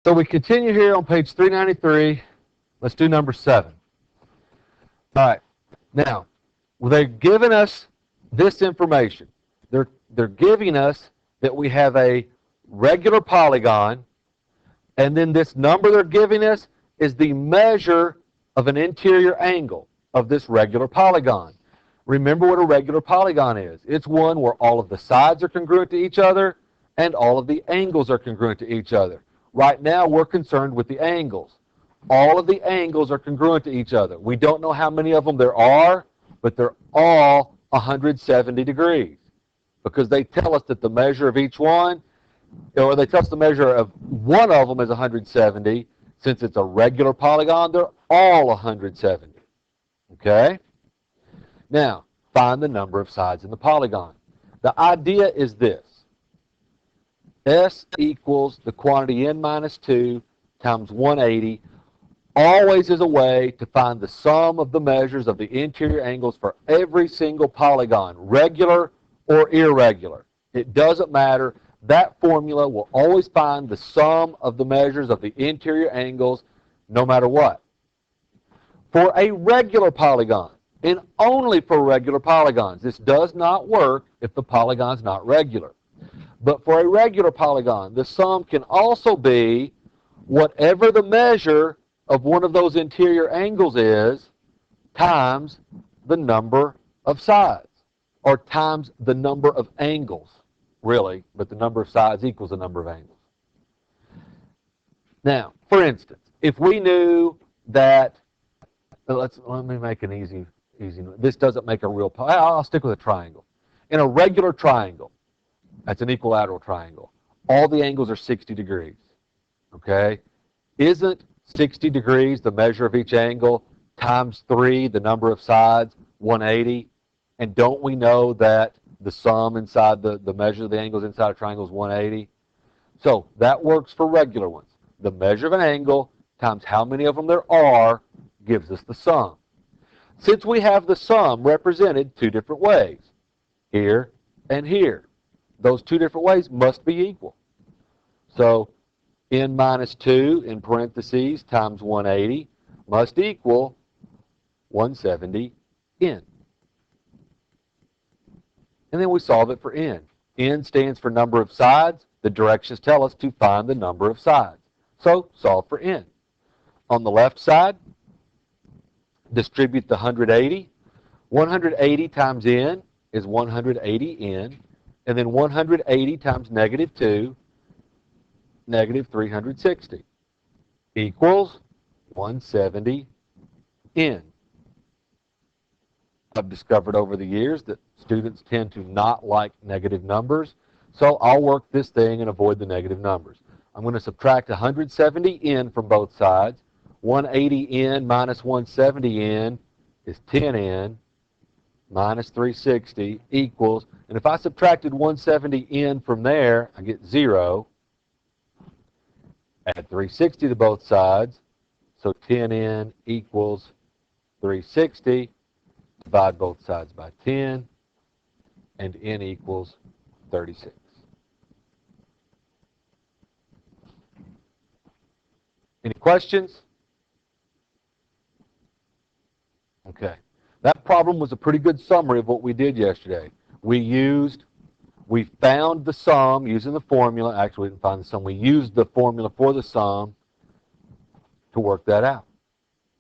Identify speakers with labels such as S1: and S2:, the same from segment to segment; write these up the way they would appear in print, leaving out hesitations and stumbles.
S1: So we continue here on page 393. Let's do number 7. All right. Now, they've given us this information. They're giving us that we have a regular polygon, and then this number they're giving us is the measure of an interior angle of this regular polygon. Remember what a regular polygon is. It's one where all of the sides are congruent to each other and all of the angles are congruent to each other. Right now, we're concerned with the angles. All of the angles are congruent to each other. We don't know how many of them there are, but they're all 170 degrees because they tell us that the measure of each one, or they tell us the measure of one of them is 170. Since it's a regular polygon, they're all 170. Okay? Now, find the number of sides in the polygon. The idea is this. S equals the quantity n minus 2 times 180 always is a way to find the sum of the measures of the interior angles for every single polygon, regular or irregular. It doesn't matter. That formula will always find the sum of the measures of the interior angles no matter what. For a regular polygon, and only for regular polygons, this does not work if the polygon's not regular. But for a regular polygon, the sum can also be whatever the measure of one of those interior angles is times the number of sides, or times the number of angles, really, but the number of sides equals the number of angles. Now, for instance, if we knew that, let me make an easy, this doesn't make a real, I'll stick with a triangle. In a regular triangle, that's an equilateral triangle, all the angles are 60 degrees, okay? Isn't 60 degrees the measure of each angle times 3, the number of sides, 180? And don't we know that the sum inside the measure of the angles inside a triangle is 180? So that works for regular ones. The measure of an angle times how many of them there are gives us the sum. Since we have the sum represented 2 different ways, here and here, those 2 different ways must be equal. So n minus 2 in parentheses times 180 must equal 170 n. And then we solve it for n. N stands for number of sides. The directions tell us to find the number of sides. So solve for n. On the left side, distribute the 180. 180 times n is 180n. And then 180 times negative 2, negative 360, equals 170n. I've discovered over the years that students tend to not like negative numbers, so I'll work this thing and avoid the negative numbers. I'm going to subtract 170n from both sides. 180n minus 170n is 10n minus 360 equals, and if I subtracted 170n from there, I get 0. Add 360 to both sides, so 10n equals 360. Divide both sides by 10, and n equals 36. Any questions? Okay. That problem was a pretty good summary of what we did yesterday. We found the sum using the formula. Actually, we didn't find the sum. We used the formula for the sum to work that out.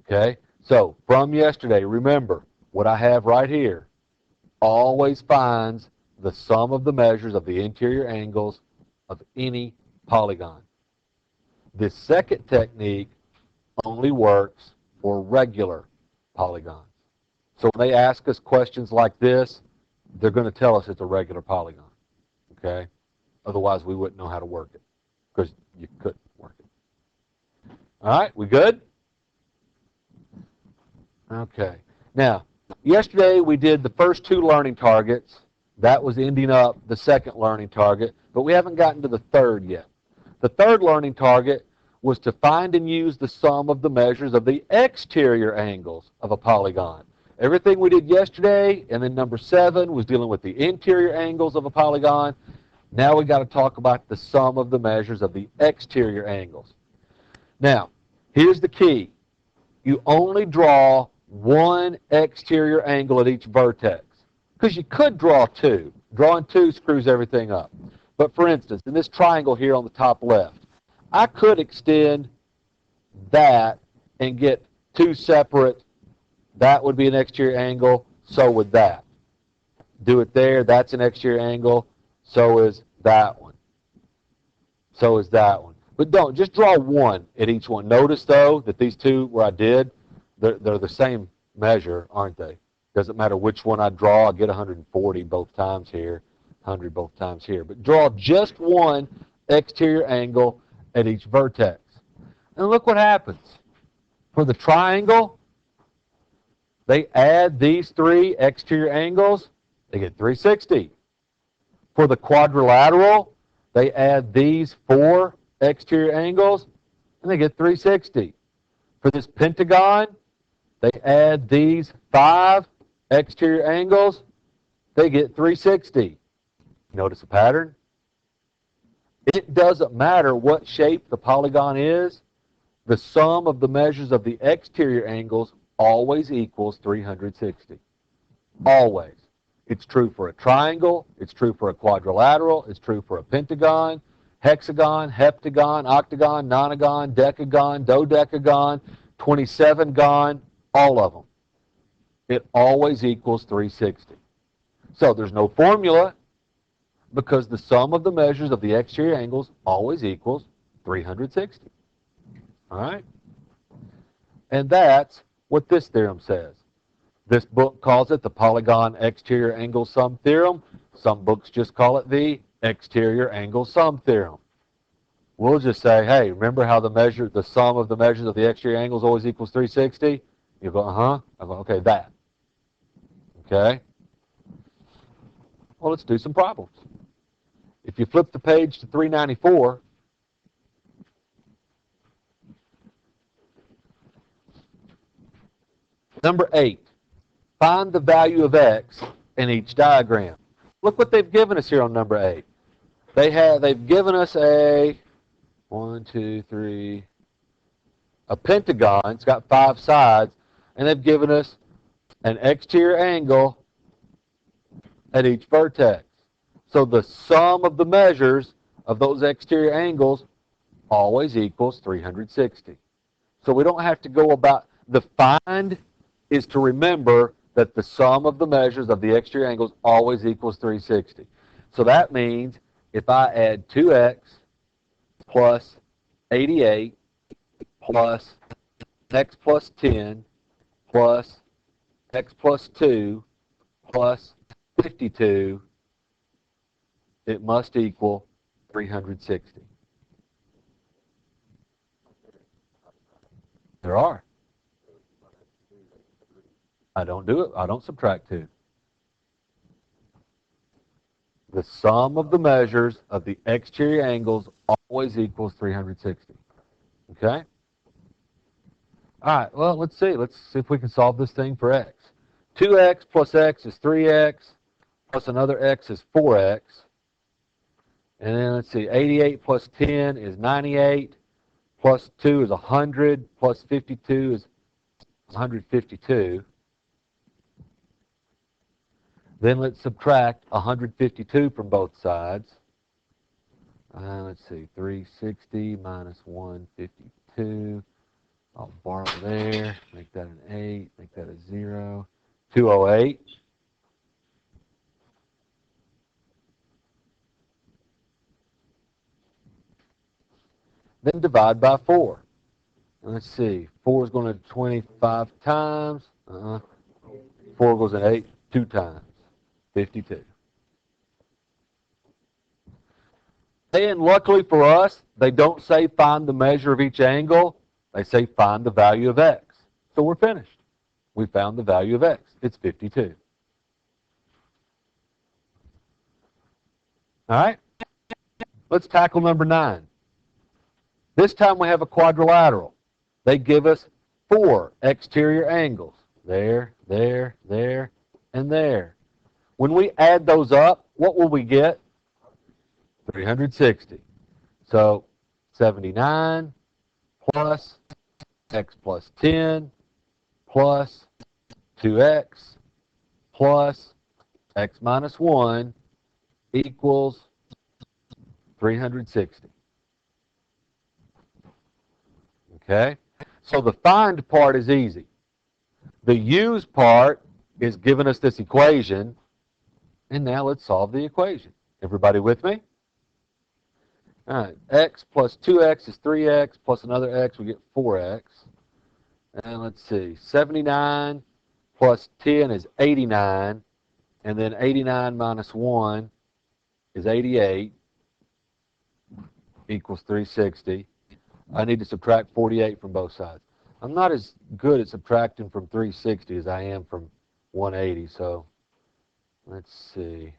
S1: Okay? So, from yesterday, remember, what I have right here always finds the sum of the measures of the interior angles of any polygon. This second technique only works for regular polygons. So when they ask us questions like this, they're going to tell us it's a regular polygon. Okay? Otherwise, we wouldn't know how to work it because you couldn't work it. All right, we good? Okay. Now, yesterday we did the first 2 learning targets. That was ending up the second learning target, but we haven't gotten to the third yet. The third learning target was to find and use the sum of the measures of the exterior angles of a polygon. Everything we did yesterday, and then number 7 was dealing with the interior angles of a polygon. Now we've got to talk about the sum of the measures of the exterior angles. Now, here's the key. You only draw one exterior angle at each vertex. Because you could draw two. Drawing two screws everything up. But for instance, in this triangle here on the top left, I could extend that and get two separate. That would be an exterior angle, so would that. Do it there, that's an exterior angle, so is that one. So is that one. But don't, just draw one at each one. Notice, though, that these two where I did, they're the same measure, aren't they? Doesn't matter which one I draw, I get 140 both times here, 100 both times here. But draw just one exterior angle at each vertex. And look what happens. For the triangle, they add these three exterior angles, they get 360. For the quadrilateral, they add these four exterior angles, and they get 360. For this pentagon, they add these five exterior angles, they get 360. Notice the pattern? It doesn't matter what shape the polygon is, the sum of the measures of the exterior angles always equals 360. Always. It's true for a triangle, it's true for a quadrilateral, it's true for a pentagon, hexagon, heptagon, octagon, nonagon, decagon, dodecagon, 27gon, all of them. It always equals 360. So there's no formula because the sum of the measures of the exterior angles always equals 360. All right? And that's what this theorem says. This book calls it the polygon exterior angle sum theorem. Some books just call it the exterior angle sum theorem. We'll just say, hey, remember how the sum of the measures of the exterior angles always equals 360? You go, uh-huh. I go, okay, that. Okay? Well, let's do some problems. If you flip the page to 394, number 8, find the value of x in each diagram. Look what they've given us here on number 8. They've given us a pentagon. It's got 5 sides, and they've given us an exterior angle at each vertex. So the sum of the measures of those exterior angles always equals 360. So we don't have to go about, the find is to remember that the sum of the measures of the exterior angles always equals 360. So that means if I add 2x plus 88 plus x plus 10 plus x plus 2 plus 52, it must equal 360. There are. I don't do it. I don't subtract 2. The sum of the measures of the exterior angles always equals 360. Okay? All right, well, let's see. Let's see if we can solve this thing for x. 2x plus x is 3x, plus another x is 4x. And then let's see, 88 plus 10 is 98, plus 2 is 100, plus 52 is 152. Then let's subtract 152 from both sides. Let's see, 360 minus 152. I'll borrow there, make that an 8, make that a 0. 208. Then divide by 4. Let's see, 4 is going to 25 times. 4 goes in 8, 2 times. 52. And luckily for us, they don't say find the measure of each angle. They say find the value of x. So we're finished. We found the value of x. It's 52. All right? Let's tackle number 9. This time we have a quadrilateral. They give us 4 exterior angles. There, there, there, and there. When we add those up, what will we get? 360. So 79 plus x plus 10 plus 2x plus x minus 1 equals 360. Okay? So the find part is easy. The use part is giving us this equation, and now let's solve the equation. Everybody with me? All right, x plus 2x is 3x, plus another x, we get 4x. And let's see, 79 plus 10 is 89, and then 89 minus 1 is 88, equals 360. I need to subtract 48 from both sides. I'm not as good at subtracting from 360 as I am from 180, so let's see.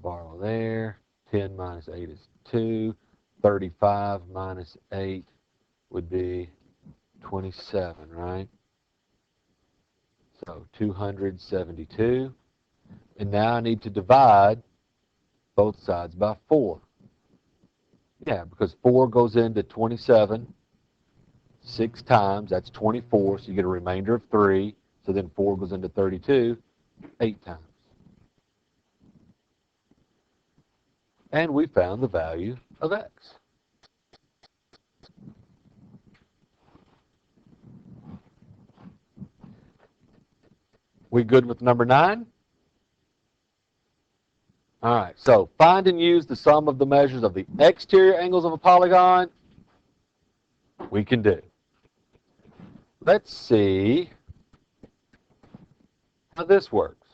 S1: Borrow there. 10 minus 8 is 2. 35 minus 8 would be 27, right? So 272. And now I need to divide both sides by 4. Yeah, because 4 goes into 27 6 times. That's 24, so you get a remainder of 3. So then 4 goes into 32 8 times. And we found the value of x. We good with number 9? All right, so find and use the sum of the measures of the exterior angles of a polygon. We can do. Let's see how this works.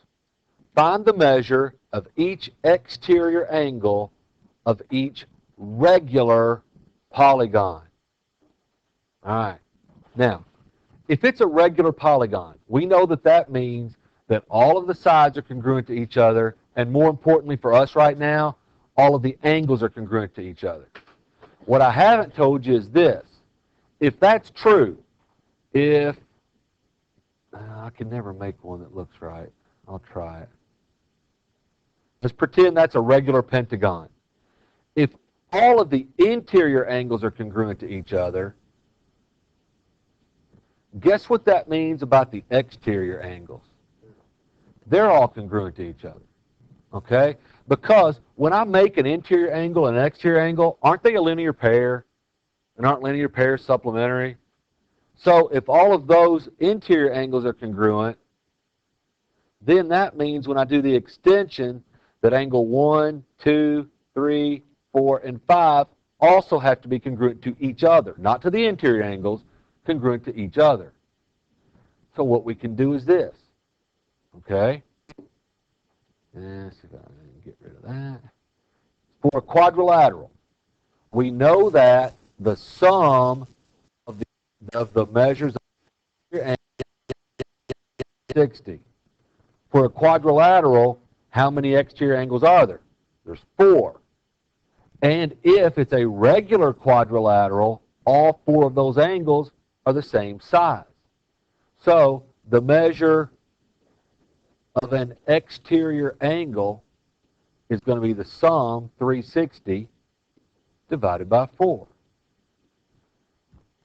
S1: Find the measure of each exterior angle of each regular polygon. All right. Now, if it's a regular polygon, we know that that means that all of the sides are congruent to each other, and more importantly for us right now, all of the angles are congruent to each other. What I haven't told you is this. If that's true, if I can never make one that looks right. I'll try it. Let's pretend that's a regular pentagon. If all of the interior angles are congruent to each other, guess what that means about the exterior angles? They're all congruent to each other. Okay? Because when I make an interior angle and an exterior angle, aren't they a linear pair? And aren't linear pairs supplementary? So if all of those interior angles are congruent, then that means when I do the extension that angle 1, 2, 3, 4, and 5 also have to be congruent to each other. Not to the interior angles, congruent to each other. So what we can do is this. Okay? Let's see if I can get rid of that. For a quadrilateral, we know that the sum of the measures of 60. For a quadrilateral, how many exterior angles are there? There's 4. And if it's a regular quadrilateral, all 4 of those angles are the same size. So the measure of an exterior angle is going to be the sum, 360, divided by 4.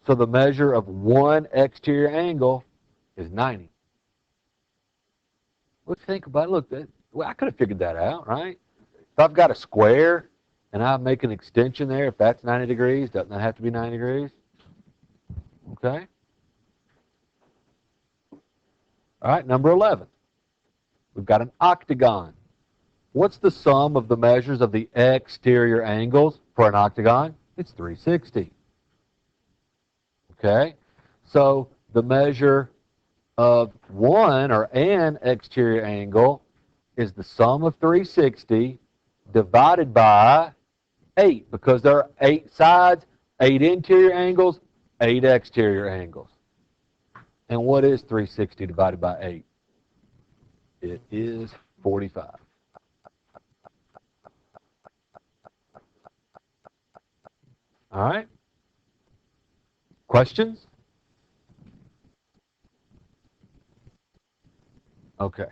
S1: So the measure of one exterior angle is 90. Let's think about it. Look, well, I could have figured that out, right? If I've got a square and I make an extension there, if that's 90 degrees, doesn't that have to be 90 degrees? Okay. All right, number 11. We've got an octagon. What's the sum of the measures of the exterior angles for an octagon? It's 360. Okay? So the measure of one or an exterior angle is the sum of 360 divided by 8, because there are 8 sides, 8 interior angles, 8 exterior angles. And what is 360 divided by 8? It is 45. All right? Questions? Okay.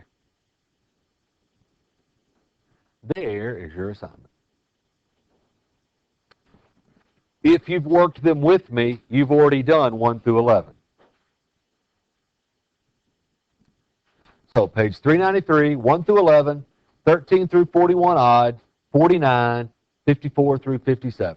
S1: There is your assignment. if you've worked them with me, you've already done 1 through 11. So page 393, 1 through 11, 13 through 41 odd, 49, 54 through 57.